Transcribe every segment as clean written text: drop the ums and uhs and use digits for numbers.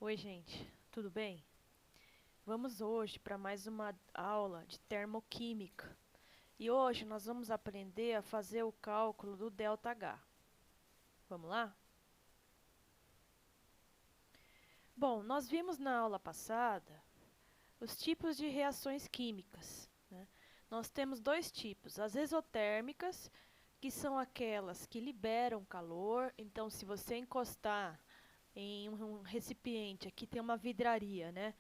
Oi, gente, tudo bem? Vamos hoje para mais uma aula de termoquímica. E hoje nós vamos aprender a fazer o cálculo do ΔH. Vamos lá? Bom, nós vimos na aula passada os tipos de reações químicas, né? Nós temos dois tipos, as exotérmicas, que são aquelas que liberam calor. Então, se você encostar em um recipiente, aqui tem uma vidraria, né?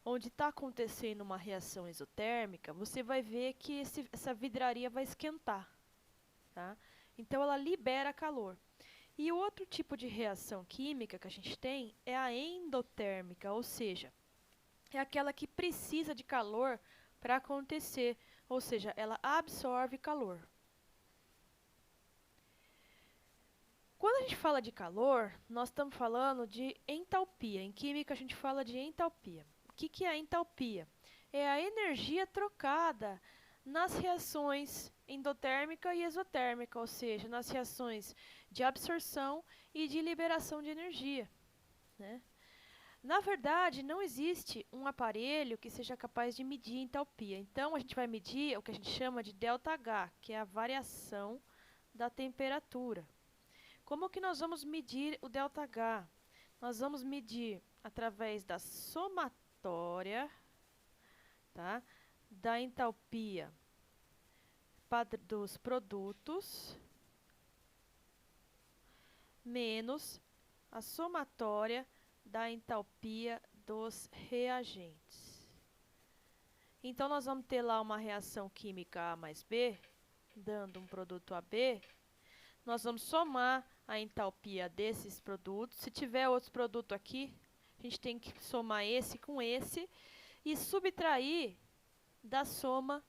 Onde está acontecendo uma reação exotérmica, você vai ver que essa vidraria vai esquentar, tá? Então ela libera calor. E o outro tipo de reação química que a gente tem é a endotérmica, ou seja, é aquela que precisa de calor para acontecer, ou seja, ela absorve calor. Quando a gente fala de calor, nós estamos falando de entalpia. Em química a gente fala de entalpia. O que é a entalpia? É a energia trocada nas reações endotérmica e exotérmica, ou seja, nas reações de absorção e de liberação de energia, né? Na verdade, não existe um aparelho que seja capaz de medir entalpia. Então, a gente vai medir o que a gente chama de ΔH, que é a variação da temperatura. Como que nós vamos medir o ΔH? Nós vamos medir através da somatória, tá, da entalpia dos produtos menos a somatória da entalpia dos reagentes. Então, nós vamos ter lá uma reação química A mais B, dando um produto AB. Nós vamos somar a entalpia desses produtos. Se tiver outros produtos aqui, a gente tem que somar esse com esse e subtrair da soma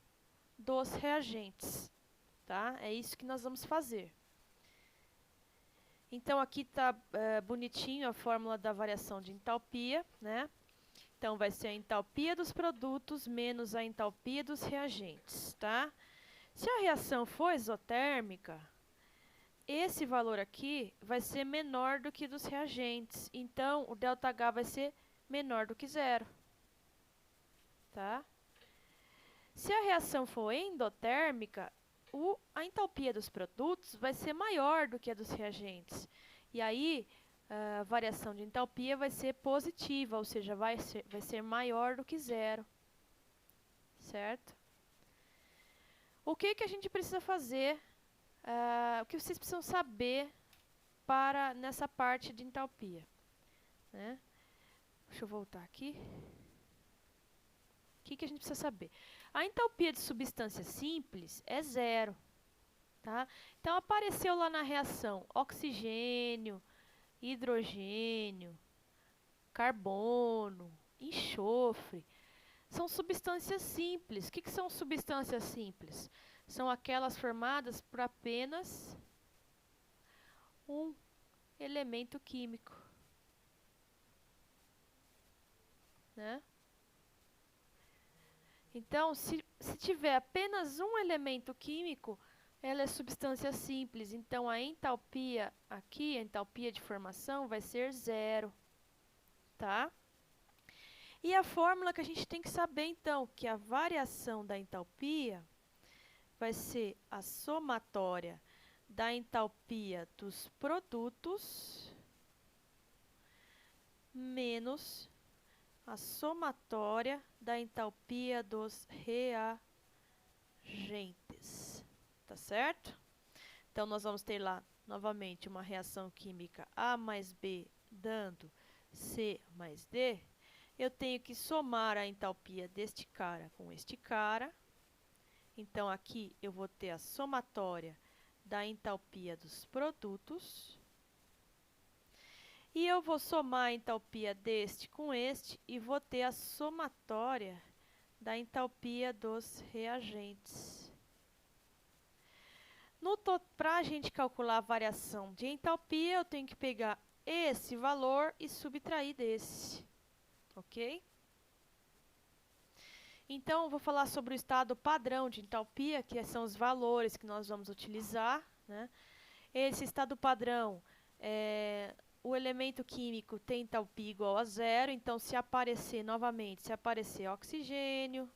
dos reagentes, tá? É isso que nós vamos fazer. Então, aqui está bonitinho a fórmula da variação de entalpia, né? Então, vai ser a entalpia dos produtos menos a entalpia dos reagentes, tá? Se a reação for exotérmica, esse valor aqui vai ser menor do que dos reagentes. Então, o ΔH vai ser menor do que zero, tá? Se a reação for endotérmica, a entalpia dos produtos vai ser maior do que a dos reagentes. E aí, a variação de entalpia vai ser positiva, ou seja, vai ser maior do que zero, certo? O que a gente precisa fazer, o que vocês precisam saber para nessa parte de entalpia, né? Deixa eu voltar aqui. O que a gente precisa saber? A entalpia de substância simples é zero, tá? Então, apareceu lá na reação oxigênio, hidrogênio, carbono, enxofre. São substâncias simples. O que são substâncias simples? São aquelas formadas por apenas um elemento químico, né? Então, se tiver apenas um elemento químico, ela é substância simples. Então, a entalpia aqui, a entalpia de formação, vai ser zero, tá? E a fórmula que a gente tem que saber, então, que a variação da entalpia vai ser a somatória da entalpia dos produtos menos a somatória da entalpia dos reagentes, tá certo? Então, nós vamos ter lá, novamente, uma reação química A mais B dando C mais D. Eu tenho que somar a entalpia deste cara com este cara. Então, aqui eu vou ter a somatória da entalpia dos produtos. E eu vou somar a entalpia deste com este e vou ter a somatória da entalpia dos reagentes. Para a gente calcular a variação de entalpia, eu tenho que pegar esse valor e subtrair desse, ok? Então, eu vou falar sobre o estado padrão de entalpia, que são os valores que nós vamos utilizar, né? Esse estado padrão o elemento químico tem entalpia igual a zero, então se aparecer novamente, se aparecer oxigênio,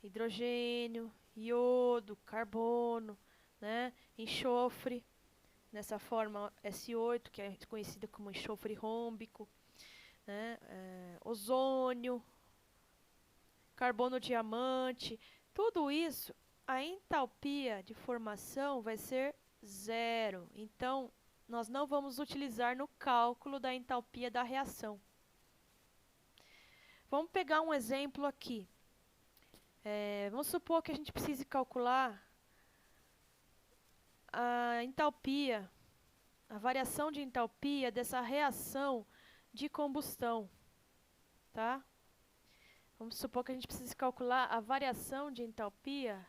hidrogênio, iodo, carbono, né, enxofre, nessa forma S8, que é conhecida como enxofre rômbico, né, ozônio, carbono diamante, tudo isso, a entalpia de formação vai ser zero. Então, nós não vamos utilizar no cálculo da entalpia da reação. Vamos pegar um exemplo aqui. Vamos supor que a gente precise calcular a entalpia, a variação de entalpia dessa reação de combustão, tá? Vamos supor que a gente precise calcular a variação de entalpia.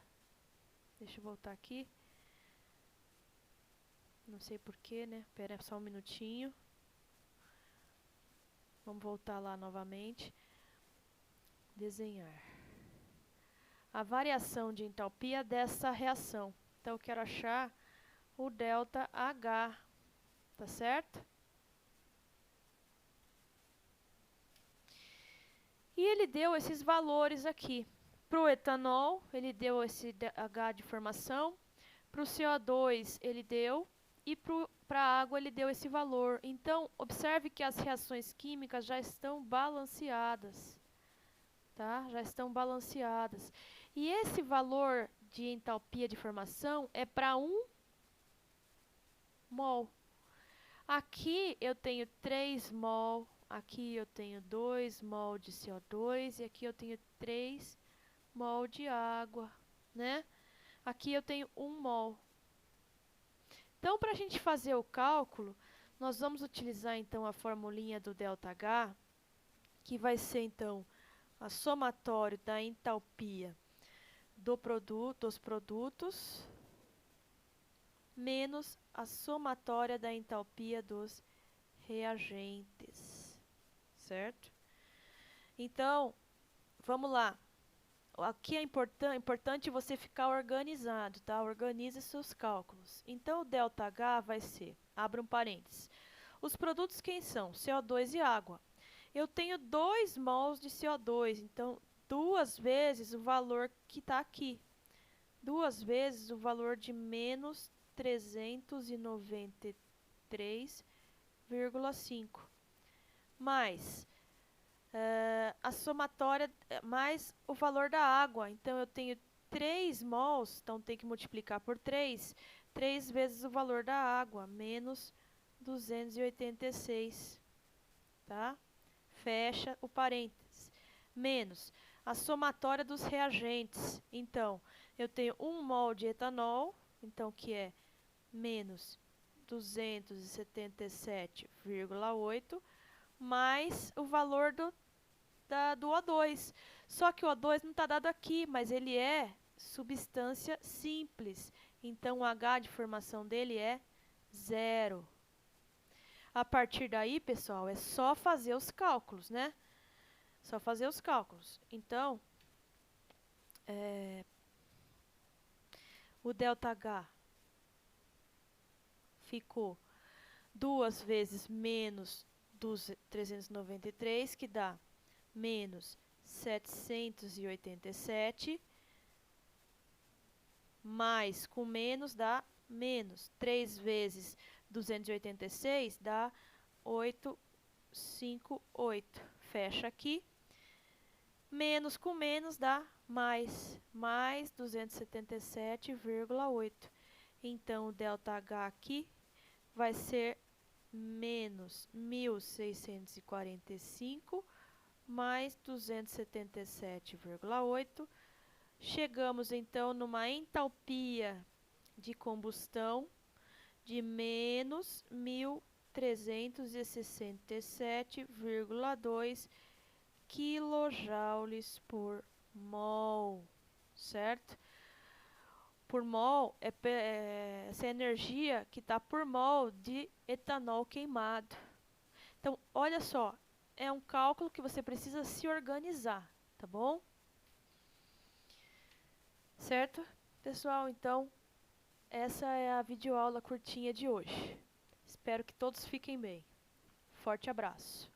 Deixa eu voltar aqui. Não sei porquê, né? Espera só um minutinho. Vamos voltar lá novamente. Desenhar. A variação de entalpia dessa reação. Então, eu quero achar o ΔH, tá certo? E ele deu esses valores aqui. Para o etanol, ele deu esse H de formação. Para o CO2, ele deu. E para a água, ele deu esse valor. Então, observe que as reações químicas já estão balanceadas. Tá? Já estão balanceadas. E esse valor de entalpia de formação é para 1 mol. Aqui eu tenho 3 mol, aqui eu tenho 2 mol de CO2 e aqui eu tenho 3 mol de água, né? Aqui eu tenho 1 mol. Então, para a gente fazer o cálculo, nós vamos utilizar então a formulinha do ΔH, que vai ser então a somatório da entalpia dos produtos menos a somatória da entalpia dos reagentes, certo? Então, vamos lá. Aqui é importante você ficar organizado, tá? Organize seus cálculos. Então, o ΔH vai ser, abra um parênteses, os produtos quem são? CO2 e água. Eu tenho 2 mols de CO2, então, 2 vezes o valor que está aqui. 2 vezes o valor de menos 393,5. Mais a somatória, mais o valor da água. Então, eu tenho 3 mols, então tem que multiplicar por 3. 3 vezes o valor da água, menos 286. Tá? Fecha o parênteses. Menos a somatória dos reagentes. Então, eu tenho 1 mol de etanol, então que é menos 277,8, mais o valor do O2. Só que o O2 não está dado aqui, mas ele é substância simples. Então, o H de formação dele é 0. A partir daí, pessoal, é só fazer os cálculos, né? Só fazer os cálculos. Então, o ΔH ficou 2 vezes menos 393, que dá menos 787, mais com menos dá menos. 3 vezes 286 dá 858. Fecha aqui. Menos com menos dá mais 277,8. Então, o ΔH aqui vai ser menos 1.645 mais 277,8. Chegamos, então, numa entalpia de combustão de menos 1.367,2 quilojoules por mol, certo? Por mol é essa energia que está por mol de etanol queimado. Então, olha só, é um cálculo que você precisa se organizar, tá bom? Certo, pessoal? Então, essa é a videoaula curtinha de hoje. Espero que todos fiquem bem. Forte abraço.